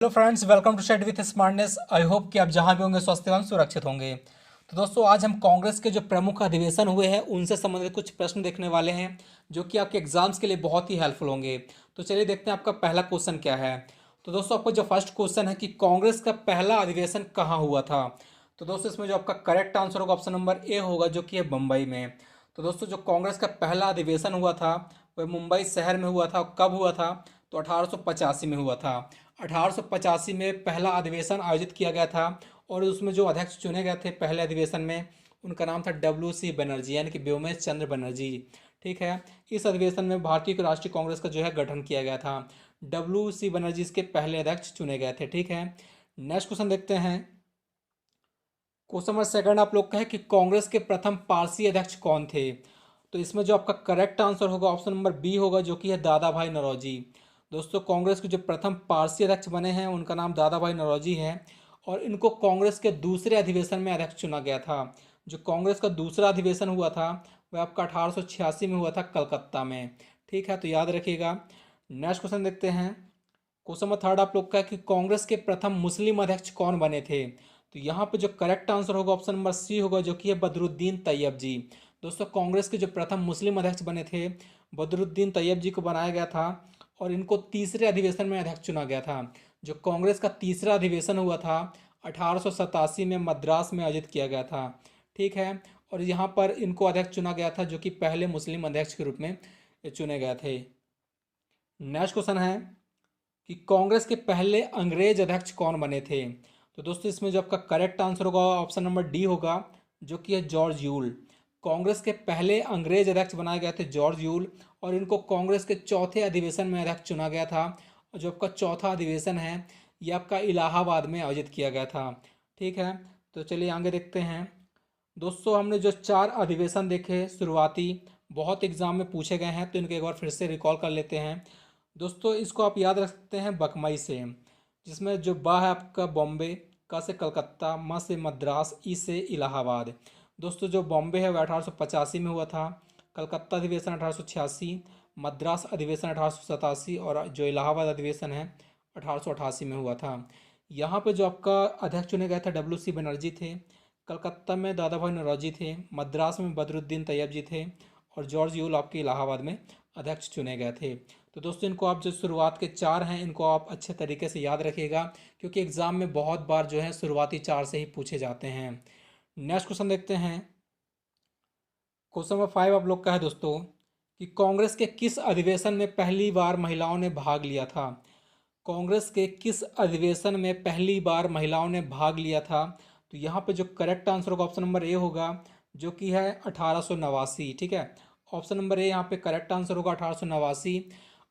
Hello friends, welcome to study with smartness. I hope कि आप जहां भी होंगे स्वस्थ एवं सुरक्षित होंगे। तो दोस्तों, आज हम कांग्रेस के जो प्रमुख अधिवेशन हुए हैं उनसे संबंधित कुछ प्रश्न देखने वाले हैं जो कि आपके एग्जाम्स के लिए बहुत ही हेल्पफुल होंगे। तो चलिए देखते हैं आपका पहला क्वेश्चन क्या है। तो दोस्तों, आपको जो फर्स्ट क्वेश्चन है कि कांग्रेस का पहला अधिवेशन कहाँ हुआ था। तो दोस्तों, इसमें जो आपका करेक्ट आंसर होगा ऑप्शन नंबर ए होगा, जो कि है मुंबई में। तो दोस्तों, जो कांग्रेस का पहला अधिवेशन हुआ था वह मुंबई शहर में हुआ था। कब हुआ था? तो 1885 में हुआ था। 1885 में पहला अधिवेशन आयोजित किया गया था और उसमें जो अध्यक्ष चुने गए थे पहले अधिवेशन में, उनका नाम था डब्ल्यू सी बनर्जी, यानी कि व्योमेश चंद्र बनर्जी। ठीक है। इस अधिवेशन में भारतीय राष्ट्रीय कांग्रेस का जो है गठन किया गया था। डब्ल्यू सी बनर्जी इसके पहले अध्यक्ष चुने गए थे। ठीक है। नेक्स्ट क्वेश्चन देखते हैं। क्वेश्चन नंबर सेकंड आप लोग का है कि कांग्रेस के प्रथम पारसी अध्यक्ष कौन थे। तो इसमें जो आपका करेक्ट आंसर होगा ऑप्शन नंबर बी होगा, जो कि है दादा भाई नौरोजी। दोस्तों, कांग्रेस के जो प्रथम पारसी अध्यक्ष बने हैं उनका नाम दादा भाई नौरोजी है और इनको कांग्रेस के दूसरे अधिवेशन में अध्यक्ष चुना गया था। जो कांग्रेस का दूसरा अधिवेशन हुआ था वह आपका 1886 में हुआ था कलकत्ता में। ठीक है, तो याद रखिएगा। नेक्स्ट क्वेश्चन देखते हैं। क्वेश्चन नंबर थर्ड आप लोग का है कि कांग्रेस के प्रथम मुस्लिम अध्यक्ष कौन बने थे। तो यहाँ पे जो करेक्ट आंसर होगा ऑप्शन नंबर सी होगा, जो कि है बदरुद्दीन तैयब जी। दोस्तों, कांग्रेस के जो प्रथम मुस्लिम अध्यक्ष बने थे बदरुद्दीन तैयब जी को बनाया गया था और इनको तीसरे अधिवेशन में अध्यक्ष चुना गया था। जो कांग्रेस का तीसरा अधिवेशन हुआ था 1887 में मद्रास में आयोजित किया गया था। ठीक है। और यहाँ पर इनको अध्यक्ष चुना गया था, जो कि पहले मुस्लिम अध्यक्ष के रूप में चुने गए थे। नेक्स्ट क्वेश्चन है कि कांग्रेस के पहले अंग्रेज अध्यक्ष कौन बने थे। तो दोस्तों, इसमें जो आपका करेक्ट आंसर होगा ऑप्शन नंबर डी होगा, जो कि है जॉर्ज यूल। कांग्रेस के पहले अंग्रेज अध्यक्ष बनाए गए थे जॉर्ज यूल और इनको कांग्रेस के चौथे अधिवेशन में अध्यक्ष चुना गया था। और जो आपका चौथा अधिवेशन है ये आपका इलाहाबाद में आयोजित किया गया था। ठीक है, तो चलिए आगे देखते हैं। दोस्तों, हमने जो चार अधिवेशन देखे शुरुआती, बहुत एग्जाम में पूछे गए हैं, तो इनको एक बार फिर से रिकॉल कर लेते हैं। दोस्तों, इसको आप याद रख सकते हैं बकमई से, जिसमें जो बा है आपका बॉम्बे, का से कलकत्ता, म से मद्रास, ई से इलाहाबाद। दोस्तों, जो बॉम्बे है वह 1885 में हुआ था, कलकत्ता अधिवेशन 1886, मद्रास अधिवेशन 1887 और जो इलाहाबाद अधिवेशन है 1888 में हुआ था। यहाँ पे जो आपका अध्यक्ष चुने गए थे डब्ल्यू सी बनर्जी थे, कलकत्ता में दादा भाई नौरोजी थे, मद्रास में बदरुद्दीन तैयब जी थे और जॉर्ज यूल आपके इलाहाबाद में अध्यक्ष चुने गए थे। तो दोस्तों, इनको आप जो शुरुआत के चार हैं इनको आप अच्छे तरीके से याद रखिएगा, क्योंकि एग्जाम में बहुत बार जो है शुरुआती चार से ही पूछे जाते हैं। नेक्स्ट क्वेश्चन देखते हैं। क्वेश्चन नंबर 5 आप लोग का है दोस्तों कि कांग्रेस के किस अधिवेशन में पहली बार महिलाओं ने भाग लिया था। कांग्रेस के किस अधिवेशन में पहली बार महिलाओं ने भाग लिया था। तो यहाँ पे जो करेक्ट आंसर होगा ऑप्शन नंबर ए होगा, जो कि है 1889। ठीक है, ऑप्शन नंबर ए यहाँ पे करेक्ट आंसर होगा 1889।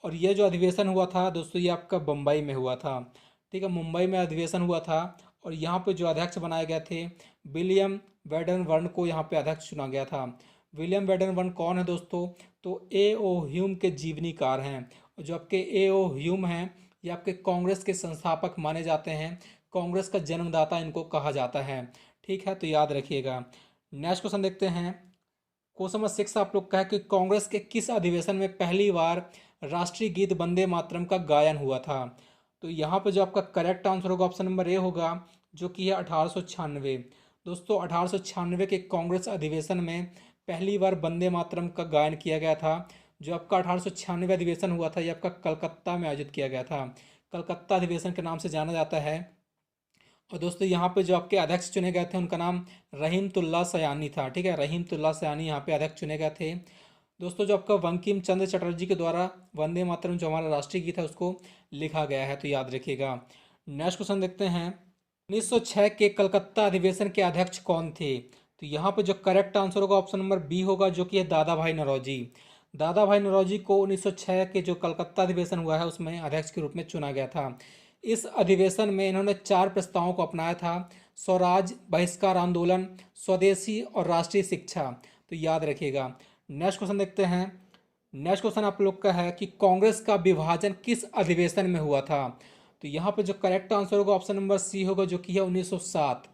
और ये जो अधिवेशन हुआ था दोस्तों ये आपका बम्बई में हुआ था। ठीक है, मुंबई में अधिवेशन हुआ था और यहाँ पे जो अध्यक्ष बनाए गए थे विलियम वेडन वर्न को यहाँ पे अध्यक्ष चुना गया था। विलियम वेडन वर्न कौन है दोस्तों? तो ए ओ ह्यूम के जीवनीकार हैं। और जो आपके ए ओ ह्यूम हैं ये आपके कांग्रेस के संस्थापक माने जाते हैं, कांग्रेस का जन्मदाता इनको कहा जाता है। ठीक है, तो याद रखिएगा। नेक्स्ट क्वेश्चन देखते हैं। क्वेश्चन नंबर 6 आप लोग का है कि कांग्रेस के किस अधिवेशन में पहली बार राष्ट्रीय गीत वंदे मातरम का गायन हुआ था। तो यहाँ पे जो आपका करेक्ट आंसर होगा ऑप्शन नंबर ए होगा, जो कि है 1896। दोस्तों, 1896 के कांग्रेस अधिवेशन में पहली बार वंदे मातरम का गायन किया गया था। जो आपका 1896 अधिवेशन हुआ था ये आपका कलकत्ता में आयोजित किया गया था। कलकत्ता अधिवेशन के नाम से जाना जाता है। और दोस्तों, यहाँ पे जो आपके अध्यक्ष चुने गए थे उनका नाम रहीमतुल्लाह सयानी था। ठीक है, रहीमतुल्लाह सयानी यहाँ पे अध्यक्ष चुने गए थे। दोस्तों, जो आपका बंकिम चंद्र चटर्जी के द्वारा वंदे मातरम जो हमारा राष्ट्रीय गीत है उसको लिखा गया है, तो याद रखिएगा। नेक्स्ट क्वेश्चन देखते हैं। 1906 के कलकत्ता अधिवेशन के अध्यक्ष कौन थे। तो यहाँ पे जो करेक्ट आंसर होगा ऑप्शन नंबर बी होगा, जो कि है दादा भाई नौरोजी। दादा भाई नौरोजी को 1906 के जो कलकत्ता अधिवेशन हुआ है उसमें अध्यक्ष के रूप में चुना गया था। इस अधिवेशन में इन्होंने चार प्रस्तावों को अपनाया था: स्वराज, बहिष्कार आंदोलन, स्वदेशी और राष्ट्रीय शिक्षा। तो याद रखिएगा। नेक्स्ट क्वेश्चन देखते हैं। नेक्स्ट क्वेश्चन आप लोग का है कि कांग्रेस का विभाजन किस अधिवेशन में हुआ था। तो यहाँ पे जो करेक्ट आंसर होगा ऑप्शन नंबर सी होगा, जो कि है 1907।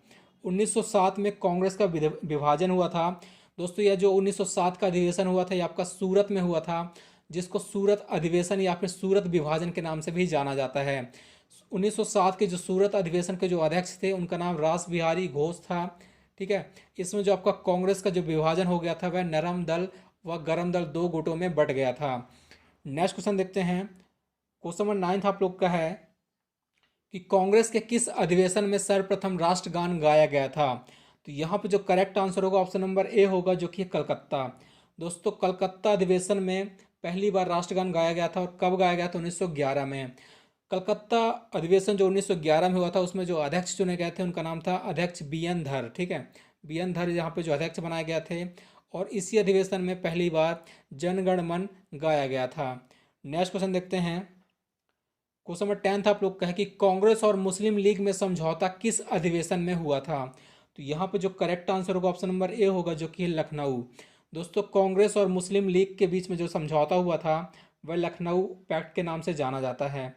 1907 में कांग्रेस का विभाजन हुआ था। दोस्तों, यह जो 1907 का अधिवेशन हुआ था ये आपका सूरत में हुआ था, जिसको सूरत अधिवेशन या फिर सूरत विभाजन के नाम से भी जाना जाता है। 1907 के जो सूरत अधिवेशन के जो अध्यक्ष थे उनका नाम रास बिहारी घोष था। ठीक है, इसमें जो आपका कांग्रेस का जो विभाजन हो गया था वह नरम दल व गरम दल दो गुटों में बट गया था। नेक्स्ट क्वेश्चन देखते हैं। क्वेश्चन नंबर 9 आप लोग का है कि कांग्रेस के किस अधिवेशन में सर्वप्रथम राष्ट्रगान गाया गया था। तो यहाँ पे जो करेक्ट आंसर होगा ऑप्शन नंबर ए होगा, जो कि कलकत्ता। दोस्तों कलकत्ता अधिवेशन में पहली बार राष्ट्रगान गाया गया था। और कब गाया गया था? 1911 में। कलकत्ता अधिवेशन जो 1911 में हुआ था उसमें जो अध्यक्ष चुने गए थे उनका नाम था अध्यक्ष बी एन धर। ठीक है, बी एन धर यहाँ पे जो अध्यक्ष बनाए गए थे। और इसी अधिवेशन में पहली बार जनगण मन गाया गया था। नेक्स्ट क्वेश्चन देखते हैं। क्वेश्चन नंबर 10 आप लोग का है कि कांग्रेस और मुस्लिम लीग में समझौता किस अधिवेशन में हुआ था। तो यहाँ पे जो करेक्ट आंसर होगा ऑप्शन नंबर ए होगा, जो कि है लखनऊ। दोस्तों कांग्रेस और मुस्लिम लीग के बीच में जो समझौता हुआ था वह लखनऊ पैक्ट के नाम से जाना जाता है।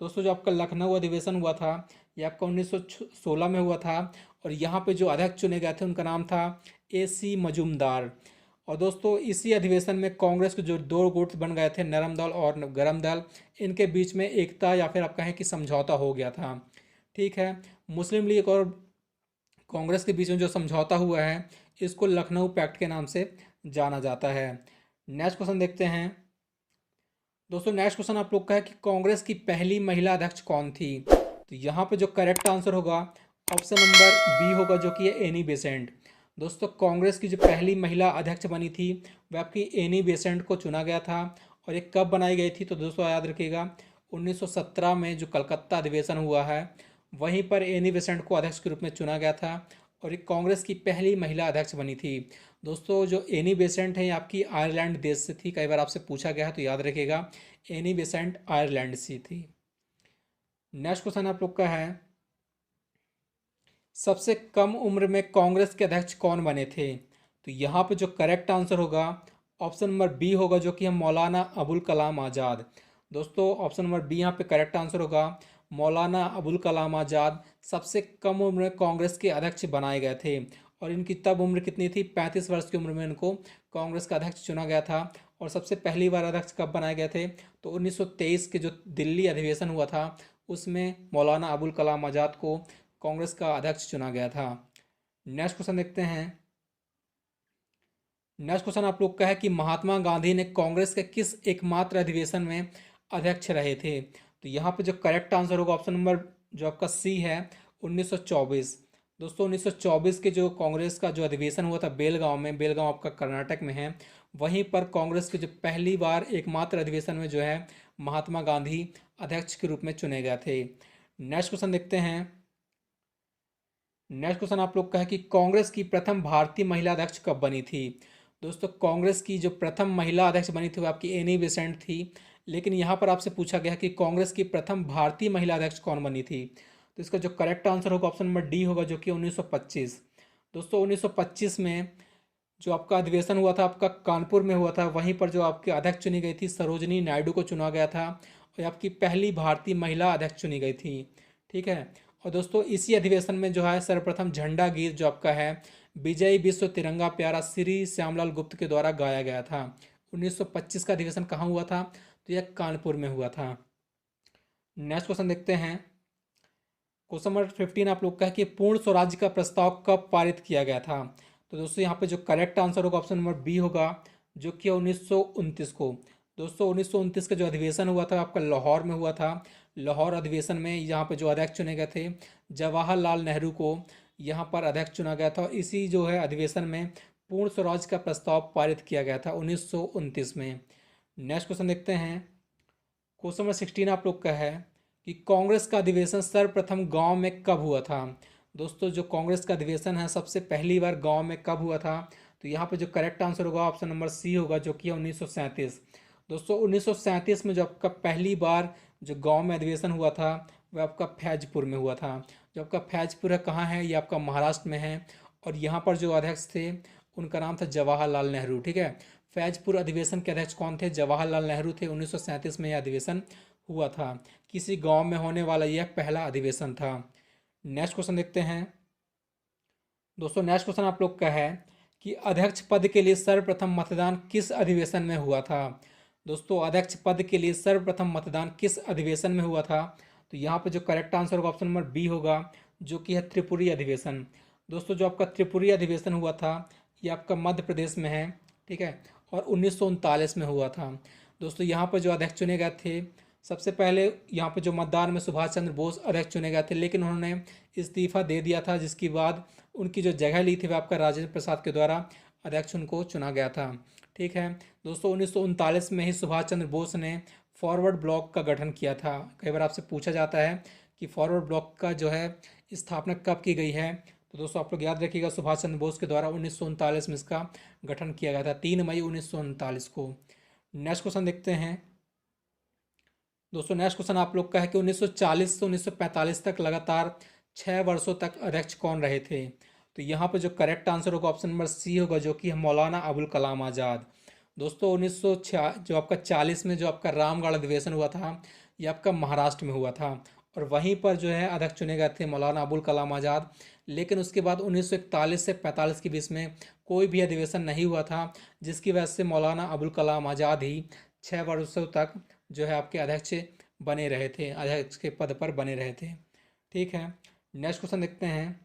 दोस्तों जो आपका लखनऊ अधिवेशन हुआ था यह आपका 1916 में हुआ था। और यहाँ पे जो अध्यक्ष चुने गए थे उनका नाम था ए सी मजूमदार। और दोस्तों इसी अधिवेशन में कांग्रेस के जो दो गुट बन गए थे, नरम दल और गरम दल, इनके बीच में एकता या फिर आप कहें कि समझौता हो गया था। ठीक है, मुस्लिम लीग और कांग्रेस के बीच में जो समझौता हुआ है इसको लखनऊ पैक्ट के नाम से जाना जाता है। नेक्स्ट क्वेश्चन देखते हैं। दोस्तों नेक्स्ट क्वेश्चन आप लोग का है कि कांग्रेस की पहली महिला अध्यक्ष कौन थी। तो यहाँ पे जो करेक्ट आंसर होगा ऑप्शन नंबर बी होगा, जो कि है एनी बेसेंट। दोस्तों कांग्रेस की जो पहली महिला अध्यक्ष बनी थी वह आपकी एनी बेसेंट को चुना गया था। और ये कब बनाई गई थी? तो दोस्तों याद रखिएगा 1917 में जो कलकत्ता अधिवेशन हुआ है वहीं पर एनी बेसेंट को अध्यक्ष के रूप में चुना गया था। और ये कांग्रेस की पहली महिला अध्यक्ष बनी थी। दोस्तों जो एनी बेसेंट है आपकी आयरलैंड देश से थी। कई बार आपसे पूछा गया है तो याद रखिएगा एनी बेसेंट आयरलैंड से थी। नेक्स्ट क्वेश्चन आप लोग का है सबसे कम उम्र में कांग्रेस के अध्यक्ष कौन बने थे। तो यहाँ पे जो करेक्ट आंसर होगा ऑप्शन नंबर बी होगा, जो कि है मौलाना अबुल कलाम आज़ाद। दोस्तों ऑप्शन नंबर बी यहाँ पे करेक्ट आंसर होगा। मौलाना अबुल कलाम आज़ाद सबसे कम उम्र में कांग्रेस के अध्यक्ष बनाए गए थे। और इनकी तब उम्र कितनी थी? 35 वर्ष की उम्र में इनको कांग्रेस का अध्यक्ष चुना गया था। और सबसे पहली बार अध्यक्ष कब बनाए गए थे? तो 1923 के जो दिल्ली अधिवेशन हुआ था उसमें मौलाना अबुल कलाम आज़ाद को कांग्रेस का अध्यक्ष चुना गया था। नेक्स्ट क्वेश्चन देखते हैं। नेक्स्ट क्वेश्चन आप लोग का है कि महात्मा गांधी ने कांग्रेस के किस एकमात्र अधिवेशन में अध्यक्ष रहे थे। तो यहाँ पे जो करेक्ट आंसर होगा ऑप्शन नंबर जो आपका सी है 1924। दोस्तों 1924 के जो कांग्रेस का जो अधिवेशन हुआ था बेलगांव में, बेलगांव आपका कर्नाटक में है, वहीं पर कांग्रेस के जो पहली बार एकमात्र अधिवेशन में जो है महात्मा गांधी अध्यक्ष के रूप में चुने गए थे। नेक्स्ट क्वेश्चन देखते हैं। नेक्स्ट क्वेश्चन आप लोग का है कि कांग्रेस की प्रथम भारतीय महिला अध्यक्ष कब बनी थी। दोस्तों कांग्रेस की जो प्रथम महिला अध्यक्ष बनी थी वो आपकी एनी बेसेंट थी। लेकिन यहाँ पर आपसे पूछा गया कि कांग्रेस की प्रथम भारतीय महिला अध्यक्ष कौन बनी थी। तो इसका जो करेक्ट आंसर होगा ऑप्शन नंबर डी होगा, जो कि 1925। दोस्तों 1925 में जो आपका अधिवेशन हुआ था आपका कानपुर में हुआ था, वहीं पर जो आपकी अध्यक्ष चुनी गई थी सरोजनी नायडू को चुना गया था। और आपकी पहली भारतीय महिला अध्यक्ष चुनी गई थी। ठीक है, और दोस्तों इसी अधिवेशन में जो है सर्वप्रथम झंडा गीत जो आपका है विजय विश्व तिरंगा प्यारा श्री श्यामलाल गुप्त के द्वारा गाया गया था। 1925 का अधिवेशन कहाँ हुआ था? तो यह कानपुर में हुआ था। नेक्स्ट क्वेश्चन देखते हैं। क्वेश्चन नंबर 15 आप लोग का है कि पूर्ण स्वराज्य का प्रस्ताव कब पारित किया गया था। तो दोस्तों यहाँ पे जो करेक्ट आंसर होगा ऑप्शन नंबर बी होगा, जो कि 1929 को। दोस्तों 1929 का जो अधिवेशन हुआ था आपका लाहौर में हुआ था। लाहौर अधिवेशन में यहाँ पे जो अध्यक्ष चुने गए थे जवाहरलाल नेहरू को यहाँ पर अध्यक्ष चुना गया था। और इसी जो है अधिवेशन में पूर्ण स्वराज का प्रस्ताव पारित किया गया था 1929 में। नेक्स्ट क्वेश्चन देखते हैं। क्वेश्चन नंबर 16 आप लोग का है कि कांग्रेस का अधिवेशन सर्वप्रथम गांव में कब हुआ था। दोस्तों जो कांग्रेस का अधिवेशन है सबसे पहली बार गांव में कब हुआ था। तो यहाँ पे जो करेक्ट आंसर होगा ऑप्शन नंबर सी होगा, जो कि 1937। दोस्तों 1937 में जो आपका पहली बार जो गांव में अधिवेशन हुआ था वह आपका फैजपुर में हुआ था। जो आपका फैजपुर है कहाँ है? ये आपका महाराष्ट्र में है। और यहाँ पर जो अध्यक्ष थे उनका नाम था जवाहरलाल नेहरू। ठीक है, फैजपुर अधिवेशन के अध्यक्ष कौन थे? जवाहरलाल नेहरू थे। 1937 में यह अधिवेशन हुआ था। किसी गांव में होने वाला यह पहला अधिवेशन था। नेक्स्ट क्वेश्चन देखते हैं। दोस्तों नेक्स्ट क्वेश्चन आप लोग का है कि अध्यक्ष पद के लिए सर्वप्रथम मतदान किस अधिवेशन में हुआ था। दोस्तों अध्यक्ष पद के लिए सर्वप्रथम मतदान किस अधिवेशन में हुआ था। तो यहाँ पर जो करेक्ट आंसर होगा ऑप्शन नंबर बी होगा, जो कि है त्रिपुरी अधिवेशन। दोस्तों जो आपका त्रिपुरी अधिवेशन हुआ था ये आपका मध्य प्रदेश में है, ठीक है, और 1939 में हुआ था। दोस्तों यहाँ पर जो अध्यक्ष चुने गए थे, सबसे पहले यहाँ पर जो मतदान में सुभाष चंद्र बोस अध्यक्ष चुने गए थे, लेकिन उन्होंने इस्तीफा दे दिया था, जिसके बाद उनकी जो जगह ली थी वह आपका राजेंद्र प्रसाद के द्वारा अध्यक्ष उनको चुना गया था। ठीक है दोस्तों, 1939 में ही सुभाष चंद्र बोस ने फॉरवर्ड ब्लॉक का गठन किया था। कई बार आपसे पूछा जाता है कि फॉरवर्ड ब्लॉक का जो है स्थापना कब की गई है, तो दोस्तों आप लोग याद रखिएगा सुभाष चंद्र बोस के द्वारा 1939 में इसका गठन किया गया था, 3 मई 1939 को। नेक्स्ट क्वेश्चन देखते हैं दोस्तों। नेक्स्ट क्वेश्चन आप लोग का है कि 1940 से 1945 तक लगातार 6 वर्षों तक अध्यक्ष कौन रहे थे। तो यहाँ पर जो करेक्ट आंसर होगा ऑप्शन नंबर सी होगा, जो कि है मौलाना अबुल कलाम आज़ाद। दोस्तों 1906 जो आपका 40 में जो आपका रामगढ़ अधिवेशन हुआ था ये आपका महाराष्ट्र में हुआ था, और वहीं पर जो है अध्यक्ष चुने गए थे मौलाना अबुल कलाम आज़ाद। लेकिन उसके बाद 1941 से 45 के बीच में कोई भी अधिवेशन नहीं हुआ था, जिसकी वजह से मौलाना अबुल कलाम आज़ाद ही 6 वर्षों तक जो है आपके अध्यक्ष बने रहे थे, अध्यक्ष के पद पर बने रहे थे। ठीक है, नेक्स्ट क्वेश्चन देखते हैं।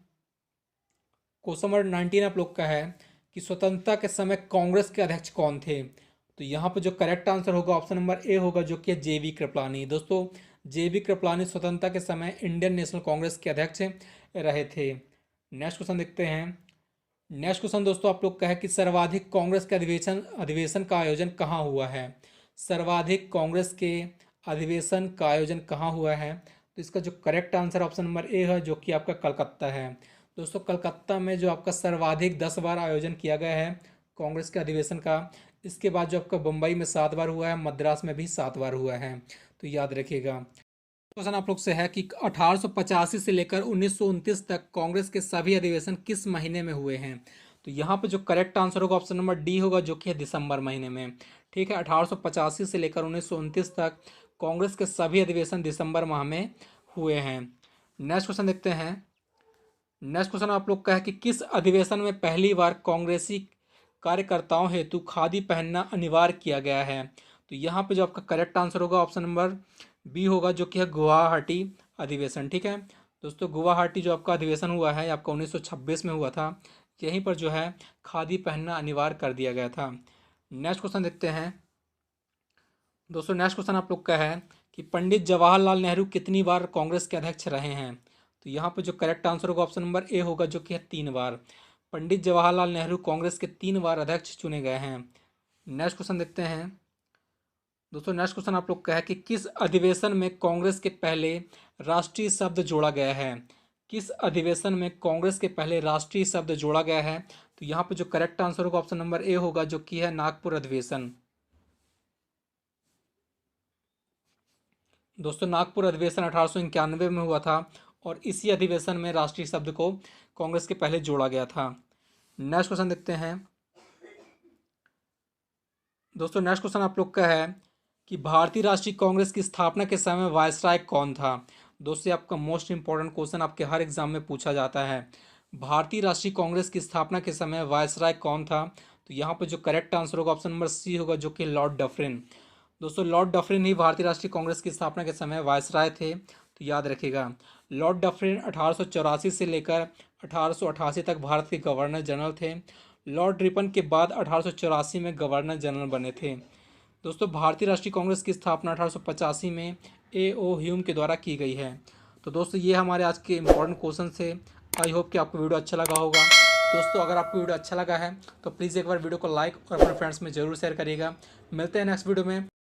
क्वेश्चन नंबर 19 आप लोग का है कि स्वतंत्रता के समय कांग्रेस के अध्यक्ष कौन थे। तो यहाँ पर जो करेक्ट आंसर होगा ऑप्शन नंबर ए होगा, जो कि जेवी कृपलानी। दोस्तों जेवी कृपलानी स्वतंत्रता के समय इंडियन नेशनल कांग्रेस के अध्यक्ष रहे थे। नेक्स्ट क्वेश्चन देखते हैं। नेक्स्ट क्वेश्चन दोस्तों आप लोग का है कि सर्वाधिक कांग्रेस के अधिवेशन का आयोजन कहाँ हुआ है। सर्वाधिक कांग्रेस के अधिवेशन का आयोजन कहाँ हुआ है, तो इसका जो correct answer option number A है, जो कि आपका कलकत्ता है। दोस्तों कलकत्ता में जो आपका सर्वाधिक 10 बार आयोजन किया गया है कांग्रेस के अधिवेशन का। इसके बाद जो आपका बम्बई में 7 बार हुआ है, मद्रास में भी 7 बार हुआ है, तो याद रखिएगा। क्वेश्चन आप लोग से है कि 1885 से लेकर 1929 तक कांग्रेस के सभी अधिवेशन किस महीने में हुए हैं। तो यहाँ पे जो करेक्ट आंसर होगा ऑप्शन नंबर डी होगा, जो कि है दिसंबर महीने में। ठीक है, 1885 से लेकर 1929 तक कांग्रेस के सभी अधिवेशन दिसंबर माह में हुए हैं। नेक्स्ट क्वेश्चन देखते हैं। नेक्स्ट क्वेश्चन आप लोग का है कि किस अधिवेशन में पहली बार कांग्रेसी कार्यकर्ताओं हेतु खादी पहनना अनिवार्य किया गया है। तो यहाँ पे जो आपका करेक्ट आंसर होगा ऑप्शन नंबर बी होगा, जो कि है गुवाहाटी अधिवेशन। ठीक है दोस्तों, गुवाहाटी जो आपका अधिवेशन हुआ है आपका 1926 में हुआ था, यहीं पर जो है खादी पहनना अनिवार्य कर दिया गया था। नेक्स्ट क्वेश्चन देखते हैं दोस्तों। नेक्स्ट क्वेश्चन आप लोग का है कि पंडित जवाहरलाल नेहरू कितनी बार कांग्रेस के अध्यक्ष रहे हैं। तो यहाँ पर जो करेक्ट आंसर होगा ऑप्शन नंबर ए होगा, जो कि है 3 बार। पंडित जवाहरलाल नेहरू कांग्रेस के 3 बार अध्यक्ष चुने गए हैं। नेक्स्ट क्वेश्चन देखते हैं दोस्तों। नेक्स्ट क्वेश्चन आप लोग का है कि किस अधिवेशन में कांग्रेस के पहले राष्ट्रीय शब्द जोड़ा गया है। किस अधिवेशन में कांग्रेस के पहले राष्ट्रीय शब्द जोड़ा गया है। तो यहाँ पे जो करेक्ट आंसर होगा ऑप्शन नंबर ए होगा, जो कि है नागपुर अधिवेशन। दोस्तों नागपुर अधिवेशन 1891 में हुआ था, और इसी अधिवेशन में राष्ट्रीय शब्द को कांग्रेस के पहले जोड़ा गया था। नेक्स्ट क्वेश्चन देखते हैं दोस्तों। नेक्स्ट क्वेश्चन आप लोग का है कि भारतीय राष्ट्रीय कांग्रेस की स्थापना के समय वायसराय कौन था। दोस्तों आपका मोस्ट इंपॉर्टेंट क्वेश्चन आपके हर एग्जाम में पूछा जाता है, भारतीय राष्ट्रीय कांग्रेस की स्थापना के समय वायसराय कौन था। तो यहाँ पर जो करेक्ट आंसर होगा ऑप्शन नंबर सी होगा, जो कि लॉर्ड डफरिन। दोस्तों लॉर्ड डफरिन ही भारतीय राष्ट्रीय कांग्रेस की स्थापना के समय वायसराय थे, तो याद रखिएगा। लॉर्ड डफरिन 1884 से लेकर 1888 तक भारत के गवर्नर जनरल थे। लॉर्ड रिपन के बाद 1884 में गवर्नर जनरल बने थे। दोस्तों भारतीय राष्ट्रीय कांग्रेस की स्थापना 1885 में A.O. ह्यूम के द्वारा की गई है। तो दोस्तों ये हमारे आज के इंपॉर्टेंट क्वेश्चन थे। आई होप कि आपको वीडियो अच्छा लगा होगा। दोस्तों अगर आपको वीडियो अच्छा लगा है तो प्लीज़ एक बार वीडियो को लाइक और अपने फ्रेंड्स में ज़रूर शेयर करिएगा। मिलते हैं नेक्स्ट वीडियो में।